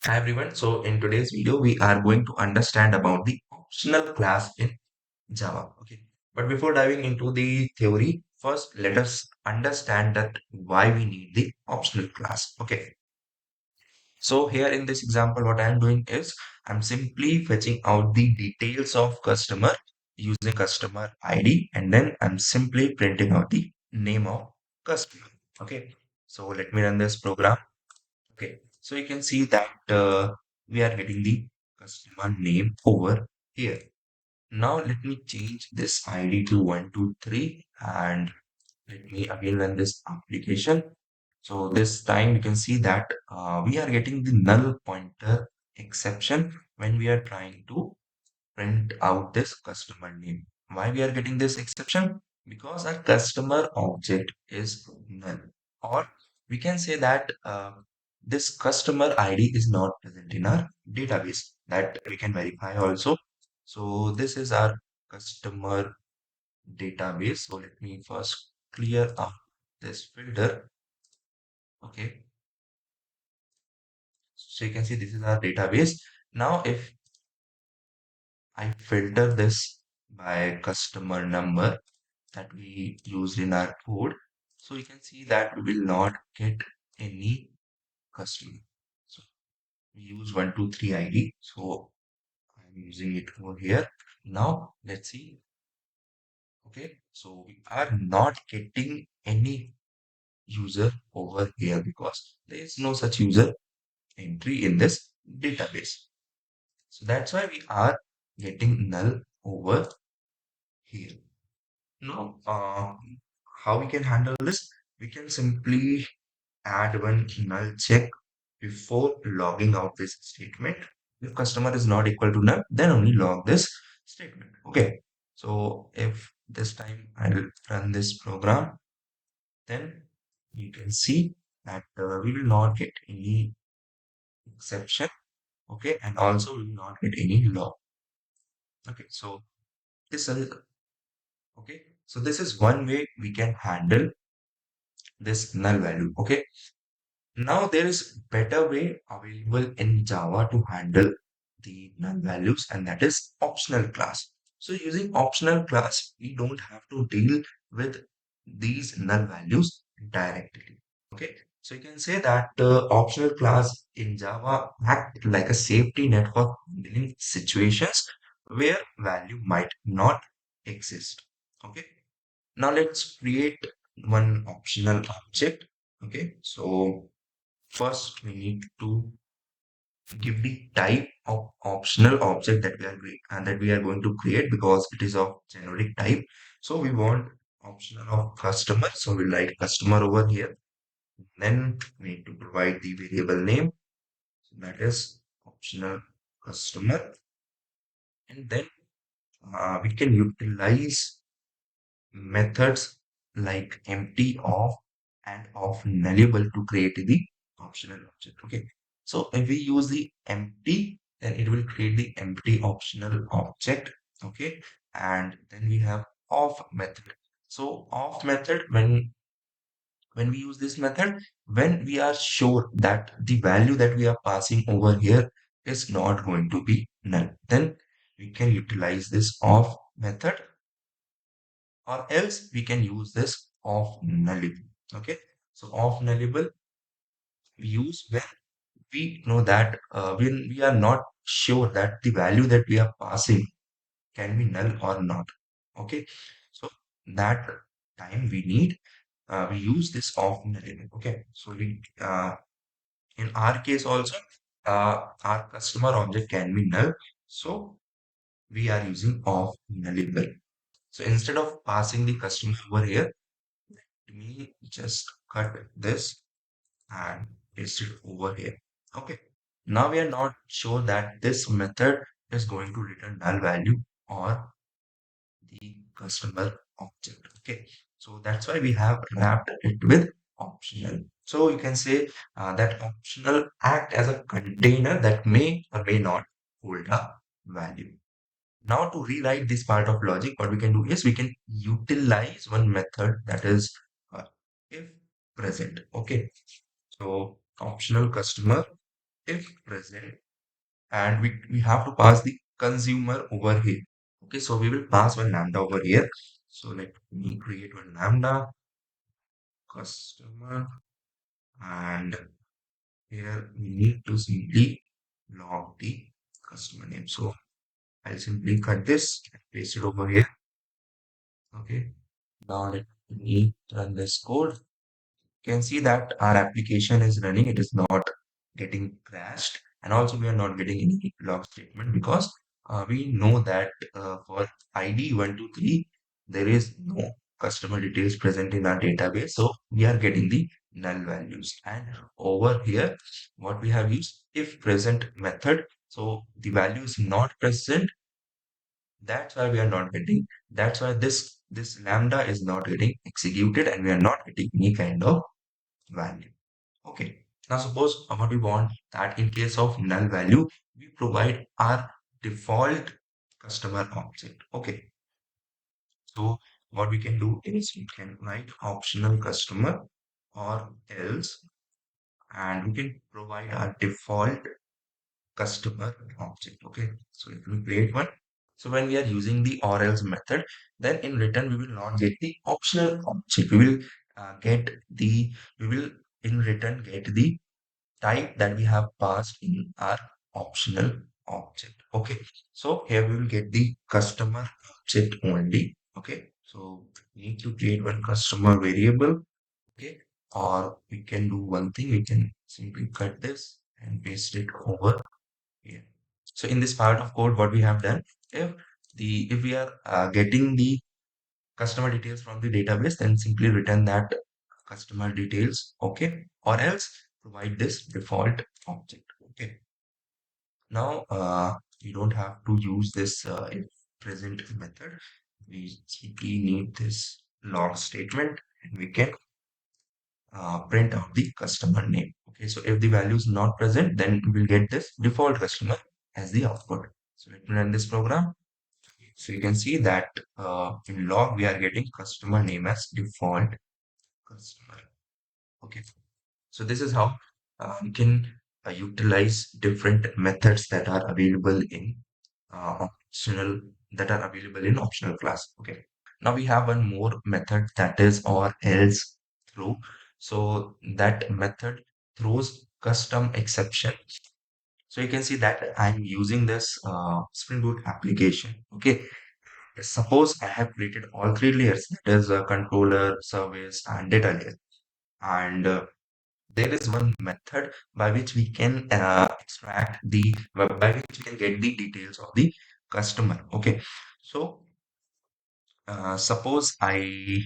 Hi everyone. So in today's video, we are going to understand about the optional class in Java. Okay. But before diving into the theory, first let us understand that why we need the optional class. Okay. So here in this example, what I am doing is I'm simply fetching out the details of customer using customer ID, and then I'm simply printing out the name of customer. Okay. So let me run this program. Okay, so you can see that we are getting the customer name over here. Now let me change this ID to 123 and let me again run this application. So this time you can see that we are getting the null pointer exception when we are trying to print out this customer name. Why we are getting this exception? Because our customer object is null. Or we can say that this customer ID is not present in our database. That we can verify also. So this is our customer database. So let me first clear up this filter. Okay. So you can see this is our database. Now if I filter this by customer number that we used in our code. So you can see that we will not get any customer. So we use 123 ID. So I'm using it over here. Now let's see. Okay. So we are not getting any user over here because there is no such user entry in this database. So that's why we are getting null over here. Now, how we can handle this? We can simply add one null check before logging out this statement. If customer is not equal to null, then only log this statement. Okay. So if this time I will run this program, then you can see that we will not get any exception. Okay. And also we will not get any log. Okay. So this is okay. So this is one way we can handle this null value. Okay. Now there is better way available in Java to handle the null values, and that is optional class. So using optional class, we don't have to deal with these null values directly. Okay. So you can say that optional class in Java act like a safety net for handling situations where value might not exist. Okay. Now let's create one optional object. Okay. So first, we need to give the type of optional object that we are going to create because it is of generic type. So we want optional of customer. So we write customer over here. Then we need to provide the variable name. So that is optional customer. And then we can utilize methods like empty of and of nullable to create the optional object. Okay. So if we use the empty, then it will create the empty optional object. Okay. And then we have of method. So of method, when we use this method, when we are sure that the value that we are passing over here is not going to be null, then we can utilize this of method, or else we can use this of nullable. Okay. So of nullable we use when we know that when we are not sure that the value that we are passing can be null or not. Okay. So that time we use this of nullable. Okay. So we in our case also our customer object can be null. So we are using of nullable. So instead of passing the customer over here, let me just cut this and paste it over here. Okay. Now we are not sure that this method is going to return null value or the customer object. Okay. So that's why we have wrapped it with optional. So you can say that optional act as a container that may or may not hold a value. Now to rewrite this part of logic, what we can do is we can utilize one method that is if present. Okay. So optional customer if present, and we have to pass the consumer over here. Okay, so we will pass one lambda over here. So let me create one lambda customer, and here we need to simply log the customer name. So I'll simply cut this and paste it over here. Okay, now let me run this code. Can see that our application is running, it is not getting crashed, and also we are not getting any log statement because we know that for ID 123 there is no customer details present in our database, so we are getting the null values. And over here what we have used if present method, so the value is not present, that's why we are not getting, that's why this lambda is not getting executed and we are not getting any kind of value. Okay. Now suppose what we want that in case of null value, we provide our default customer object. Okay. So what we can do is we can write optional customer or else, and we can provide our default customer object. Okay. So if we create one, so when we are using the or else method, then in return we will not get the optional object. We will get the, we will in return get the type that we have passed in our optional object. Okay, so here we will get the customer object only. Okay, so we need to create one customer variable. Okay, or we can do one thing, we can simply cut this and paste it over here. So in this part of code, what we have done, if if we are getting the customer details from the database, then simply return that customer details. Okay, or else provide this default object. Okay, now we don't have to use this if present method. We simply need this log statement and we can print out the customer name. Okay, so if the value is not present, then we'll get this default customer as the output. So let me run this program. So you can see that in log we are getting customer name as default customer. Okay, so this is how we can utilize different methods that are available in optional, that are available in optional class. Okay, now we have one more method that is or else throw. So that method throws custom exception. So you can see that I'm using this Spring Boot application. Okay, suppose I have created all three layers, that is a controller, service, and data layer. And there is one method by which we can extract the, by which we can get the details of the customer. Okay, so suppose I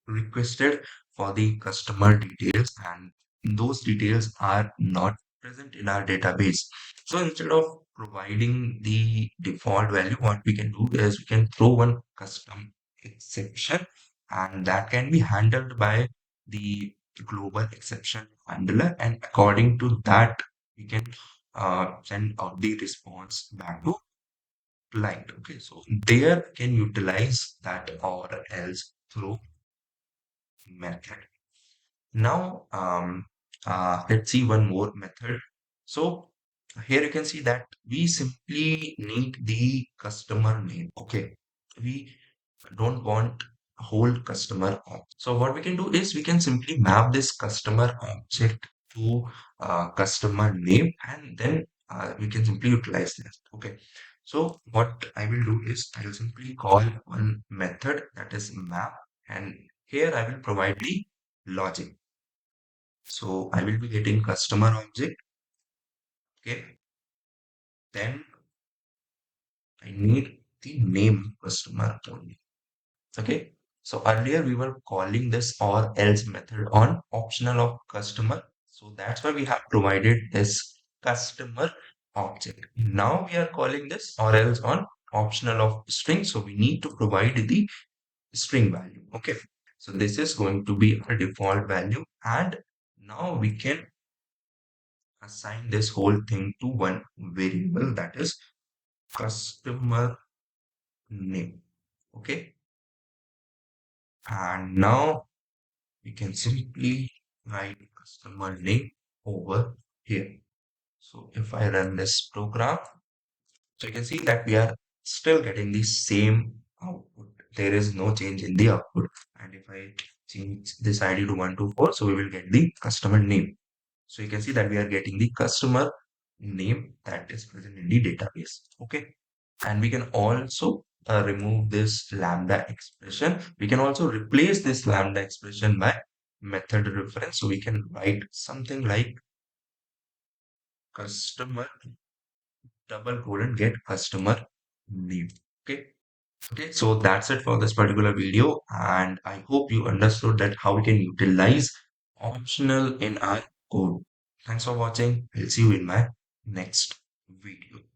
requested for the customer details and those details are not present in our database. So instead of providing the default value, what we can do is we can throw one custom exception, and that can be handled by the global exception handler, and according to that we can send out the response back to client. Okay, so there can utilize that or else through method. Now, let's see one more method. So here you can see that we simply need the customer name. Okay, we don't want a whole customer object. So what we can do is we can simply map this customer object to customer name, and then we can simply utilize this. Okay. So what I will do is I will simply call one method that is map, and here I will provide the logic. So I will be getting customer object. Okay. Then I need the name customer only. Okay. So earlier we were calling this or else method on optional of customer. So that's why we have provided this customer object. Now we are calling this or else on optional of string. So we need to provide the string value. Okay. So this is going to be our default value. And now we can assign this whole thing to one variable, that is customer name. Okay. And now we can simply write customer name over here. So if I run this program, so you can see that we are still getting the same output. There is no change in the output. And if I change this ID to 124, so we will get the customer name. So you can see that we are getting the customer name that is present in the database. Okay. And we can also remove this lambda expression. We can also replace this lambda expression by method reference. So we can write something like customer double colon get customer name. Okay. Okay. So that's it for this particular video. And I hope you understood that how we can utilize optional in our code. Thanks for watching. I'll see you in my next video.